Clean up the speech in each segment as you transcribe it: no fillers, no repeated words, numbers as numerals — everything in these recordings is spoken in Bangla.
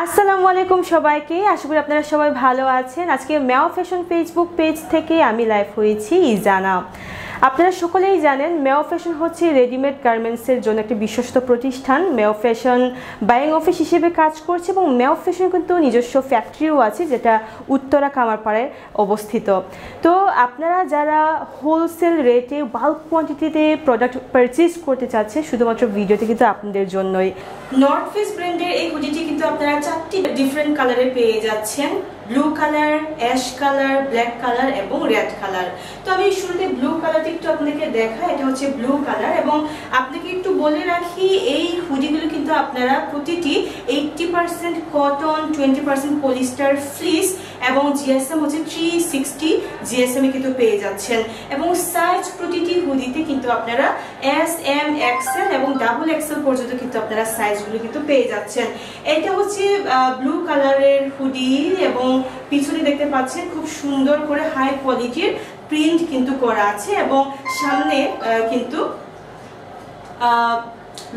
আসসালামু আলাইকুম সবাইকে। আশা করি আপনারা সবাই ভালো আছেন। আজকে ম্যাও ফ্যাশন ফেসবুক পেজ থেকে আমি লাইভ হয়েছি ইজানা। আপনারা সকলেই জানেন ম্যাও ফ্যাশন হচ্ছে রেডিমেড গার্মেন্টসের জন্য একটি বিশ্বস্ত প্রতিষ্ঠান। ম্যাও ফ্যাশন বাইং অফিস হিসেবে কাজ করছে এবং ম্যাও ফ্যাশন কিন্তু নিজস্ব ফ্যাক্টরিও আছে যেটা উত্তরা কামারপাড়ায় অবস্থিত। তো আপনারা যারা হোলসেল রেটে বাল্ক কোয়ান্টিটিতে প্রোডাক্ট পারচেজ করতে চাচ্ছে শুধুমাত্র ভিডিওতে কিন্তু আপনাদের জন্যই। নর্থ ফেস ব্র্যান্ডের এই হুডিটি কিন্তু আপনারা 4টি ডিফারেন্ট কালারে পেয়ে যাচ্ছেন, blue colour, ash colour, black colour এবং রেড কালার। তো আমি শুরুতে ব্লু কালারটি একটু আপনাদেরকে দেখাই। এটা হচ্ছে ব্লু কালার এবং আপনাকে একটু বলে রাখি এই হুডিগুলো কিন্তু আপনারা প্রতিটি 80% কটন, 20% পলিস্টার, ফ্লিস এবং জিএসএম হচ্ছে 360 জিএসএম এ কিন্তু পেয়ে যাচ্ছেন এবং সাইজ প্রতিটি হুডিতে কিন্তু আপনারা এস, এম, এক্সএল এবং ডাবল এক্সএল পর্যন্ত কিন্তু আপনারা সাইজগুলো কিন্তু পেয়ে যাচ্ছেন। এটা হচ্ছে ব্লু কালারের হুডি এবং পিছনে দেখতে পাচ্ছেন খুব সুন্দর করে হাই কোয়ালিটির প্রিন্ট কিন্তু করা আছে এবং সামনে কিন্তু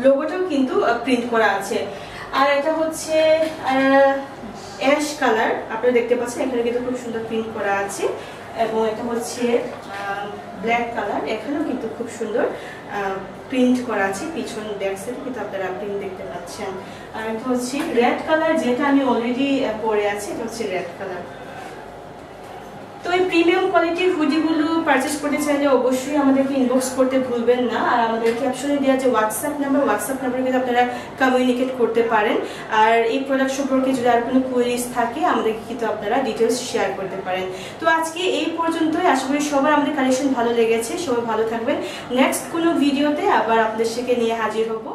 লোগোটাও কিন্তু প্রিন্ট করা আছে। আর এটা হচ্ছে অ্যাশ কালার, আপনারা দেখতে পাচ্ছেন এখানে কিন্তু খুব সুন্দর প্রিন্ট করা আছে এবং এটা হচ্ছে ব্ল্যাক কালার, এখানেও কিন্তু খুব সুন্দর প্রিন্ট করা আছে, পিছন ব্যাক সাইডে কিন্তু আপনারা প্রিন্ট দেখতে পাচ্ছেন। আর এটা হচ্ছে রেড কালার, যেটা আমি অলরেডি পরে আছি, এটা হচ্ছে রেড কালার। তো এই প্রিমিয়াম কোয়ালিটির হুডিগুলো পারচেজ করতে চাইলে অবশ্যই আমাদেরকে ইনবক্স করতে ভুলবেন না। আর আমাদের ক্যাপশনে দেওয়া যে হোয়াটসঅ্যাপ নাম্বারে কিন্তু আপনারা কমিউনিকেট করতে পারেন। আর এই প্রোডাক্ট সম্পর্কে যদি আর কোনো কোয়েরিজ থাকে আমাদেরকে কিন্তু আপনারা ডিটেলস শেয়ার করতে পারেন। তো আজকে এই পর্যন্তই। আশা করি সবার আমাদের কালেকশন ভালো লেগেছে, সবাই ভালো থাকবেন। নেক্সট কোনো ভিডিওতে আবার আপনাদের সাথে নিয়ে হাজির হব।